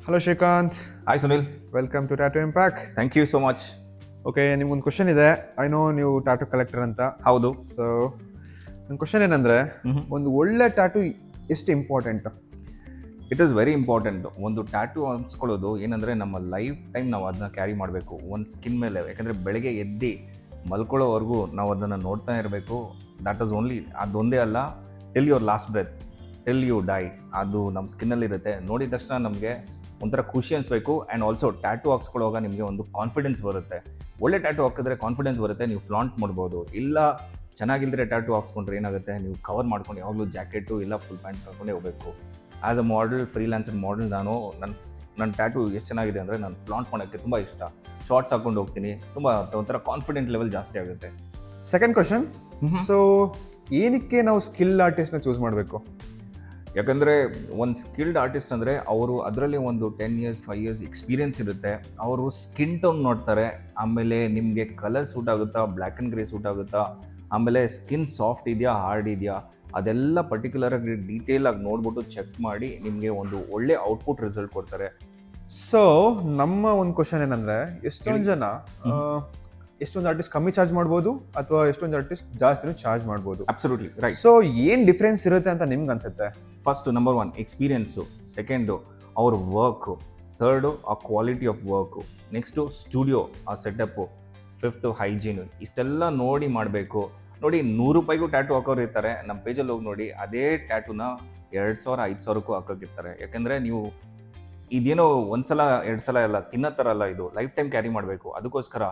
Hello Srikanth, hi Sunil. Welcome to tattoo impact. Thank you so much. Okay, ನಿಮ್ಗೊಂದು question ಇದೆ. I know ನೀವು tattoo collector ಅಂತ. ಹೌದು. So ನನ್ನ ಕ್ವಶನ್ ಏನಂದರೆ, ಮ್ಹೂ. ಒಂದು ಒಳ್ಳೆ ಟ್ಯಾಟೂ ಎಷ್ಟು important? It is very important. ಒಂದು ಟ್ಯಾಟೂ ಅನ್ಸ್ಕೊಳ್ಳೋದು ಏನಂದರೆ ನಮ್ಮ ಲೈಫ್ ಟೈಮ್ ನಾವು ಅದನ್ನ ಕ್ಯಾರಿ ಮಾಡಬೇಕು ಒಂದು ಸ್ಕಿನ್ ಮೇಲೆ. ಯಾಕಂದರೆ ಬೆಳಗ್ಗೆ ಎದ್ದು ಮಲ್ಕೊಳ್ಳೋವರೆಗೂ ನಾವು ಅದನ್ನು ನೋಡ್ತಾ ಇರಬೇಕು. ದ್ಯಾಟ್ ಈಸ್ ಓನ್ಲಿ, ಅದೊಂದೇ ಅಲ್ಲ, till your last breath, till you die, ಅದು ನಮ್ಮ ಸ್ಕಿನ್ನಲ್ಲಿರುತ್ತೆ. ನೋಡಿದ ತಕ್ಷಣ ನಮಗೆ ಒಂಥರ ಖುಷಿ ಅನಿಸ್ಬೇಕು. ಆ್ಯಂಡ್ ಆಲ್ಸೋ ಟ್ಯಾಟೂ ಹಾಕ್ಸ್ಕೊಳ್ಳೋವಾಗ ನಿಮಗೆ ಒಂದು ಕಾನ್ಫಿಡೆನ್ಸ್ ಬರುತ್ತೆ. ಒಳ್ಳೆ ಟ್ಯಾಟೂ ಹಾಕಿದ್ರೆ ಕಾನ್ಫಿಡೆನ್ಸ್ ಬರುತ್ತೆ, ನೀವು ಫ್ಲಾಂಟ್ ಮಾಡ್ಬೋದು. ಇಲ್ಲ ಚೆನ್ನಾಗಿಲ್ಲದ್ರೆ ಟ್ಯಾಟೂ ಹಾಕ್ಸ್ಕೊಂಡ್ರೆ ಏನಾಗುತ್ತೆ, ನೀವು ಕವರ್ ಮಾಡ್ಕೊಂಡು ಯಾವಾಗಲೂ ಜಾಕೆಟು ಇಲ್ಲ ಫುಲ್ ಪ್ಯಾಂಟ್ ಹಾಕೊಂಡೇ ಹೋಗಬೇಕು. As a model, freelancer model, ನಾನು ನನ್ನ ಟ್ಯಾಟೂ ಎಷ್ಟು ಚೆನ್ನಾಗಿದೆ ಅಂದರೆ ನಾನು ಫ್ಲಾಂಟ್ ಮಾಡೋಕ್ಕೆ ತುಂಬ ಇಷ್ಟ. ಶಾರ್ಟ್ಸ್ ಹಾಕೊಂಡು ಹೋಗ್ತೀನಿ, ತುಂಬ ಒಂಥರ ಕಾನ್ಫಿಡೆಂಟ್ ಲೆವೆಲ್ ಜಾಸ್ತಿ ಆಗುತ್ತೆ. ಸೆಕೆಂಡ್ ಕ್ವಶನ್, ಸೊ ಏನಕ್ಕೆ ನಾವು ಸ್ಕಿಲ್ ಆರ್ಟಿಸ್ಟ್ನ ಚೂಸ್ ಮಾಡಬೇಕು? ಯಾಕಂದರೆ ಒಂದು ಸ್ಕಿಲ್ಡ್ ಆರ್ಟಿಸ್ಟ್ ಅಂದರೆ ಅವರು ಅದರಲ್ಲಿ ಒಂದು 10 years 5 years ಎಕ್ಸ್ಪೀರಿಯನ್ಸ್ ಇರುತ್ತೆ. ಅವರು ಸ್ಕಿನ್ ಟೋನ್ ನೋಡ್ತಾರೆ, ಆಮೇಲೆ ನಿಮಗೆ ಕಲರ್ ಸೂಟ್ ಆಗುತ್ತಾ, ಬ್ಲ್ಯಾಕ್ ಆ್ಯಂಡ್ ಗ್ರೇ ಸೂಟ್ ಆಗುತ್ತಾ, ಆಮೇಲೆ ಸ್ಕಿನ್ ಸಾಫ್ಟ್ ಇದೆಯಾ ಹಾರ್ಡ್ ಇದೆಯಾ, ಅದೆಲ್ಲ ಪರ್ಟಿಕ್ಯುಲರಾಗಿ ಡೀಟೇಲಾಗಿ ನೋಡ್ಬಿಟ್ಟು ಚೆಕ್ ಮಾಡಿ ನಿಮಗೆ ಒಂದು ಒಳ್ಳೆ ಔಟ್ಪುಟ್ ರಿಸಲ್ಟ್ ಕೊಡ್ತಾರೆ. ಸೊ ನಮ್ಮ ಒಂದು ಕ್ವಶನ್ ಏನಂದರೆ, ಎಷ್ಟೊಂದು ಜನ ಎಷ್ಟೊಂದು ಆರ್ಟಿಸ್ಟ್ ಕಮ್ಮಿ ಚಾರ್ಜ್ ಮಾಡ್ಬೋದು ಅಥವಾ ಎಷ್ಟೊಂದು ಆರ್ಟಿಸ್ಟ್ ಜಾಸ್ತಿನೂ ಚಾರ್ಜ್ ಮಾಡ್ಬೋದು. Absolutely right. ಸೊ ಏನು ಡಿಫ್ರೆನ್ಸ್ ಇರುತ್ತೆ ಅಂತ ನಿಮ್ಗೆ ಅನ್ಸುತ್ತೆ? ಫಸ್ಟ್ ನಂಬರ್ 1 ಎಕ್ಸ್ಪೀರಿಯನ್ಸು, ಸೆಕೆಂಡು ಅವ್ರ ವರ್ಕು, ಥರ್ಡು ಆ quality of work, next studio ಆ ಸೆಟಪ್ಪು, ಫಿಫ್ತು ಹೈಜೀನು. ಇಷ್ಟೆಲ್ಲ ನೋಡಿ ಮಾಡಬೇಕು. ನೋಡಿ, ₹100 ಟ್ಯಾಟೂ ಹಾಕೋರು ಇರ್ತಾರೆ. ನಮ್ಮ ಪೇಜಲ್ಲಿ ಹೋಗಿ ನೋಡಿ, ಅದೇ ಟ್ಯಾಟೂನ 2,000 5,000ಕ್ಕೂ ಹಾಕೋಕ್ಕಿರ್ತಾರೆ. ಯಾಕೆಂದರೆ ನೀವು ಇದೇನೋ ಒಂದು ಸಲ 2 ಸಲ ಎಲ್ಲ ತಿನ್ನೋ ಥರ ಅಲ್ಲ, ಇದು ಲೈಫ್ ಟೈಮ್ ಕ್ಯಾರಿ ಮಾಡಬೇಕು. ಅದಕ್ಕೋಸ್ಕರ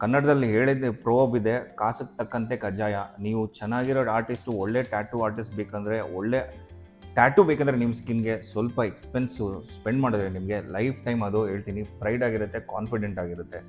ಕನ್ನಡದಲ್ಲಿ ಹೇಳಿದ ಪ್ರೋಬ್ ಇದೆ, ಕಾಸಕ್ಕೆ ತಕ್ಕಂತೆ ಕಜ್ಜಾಯ. ನೀವು ಚೆನ್ನಾಗಿರೋ ಆರ್ಟಿಸ್ಟು, ಒಳ್ಳೆ ಟ್ಯಾಟೂ ಆರ್ಟಿಸ್ಟ್ ಬೇಕಂದರೆ, ಒಳ್ಳೆ ಟ್ಯಾಟೂ ಬೇಕಂದರೆ ನಿಮ್ಮ ಸ್ಕಿನ್ಗೆ ಸ್ವಲ್ಪ ಎಕ್ಸ್ಪೆನ್ಸು ಸ್ಪೆಂಡ್ ಮಾಡಿದ್ರೆ ನಿಮಗೆ ಲೈಫ್ ಟೈಮ್ ಅದು ಹೇಳ್ತೀನಿ ಪ್ರೈಡ್ ಆಗಿರುತ್ತೆ, ಕಾನ್ಫಿಡೆಂಟ್ ಆಗಿರುತ್ತೆ.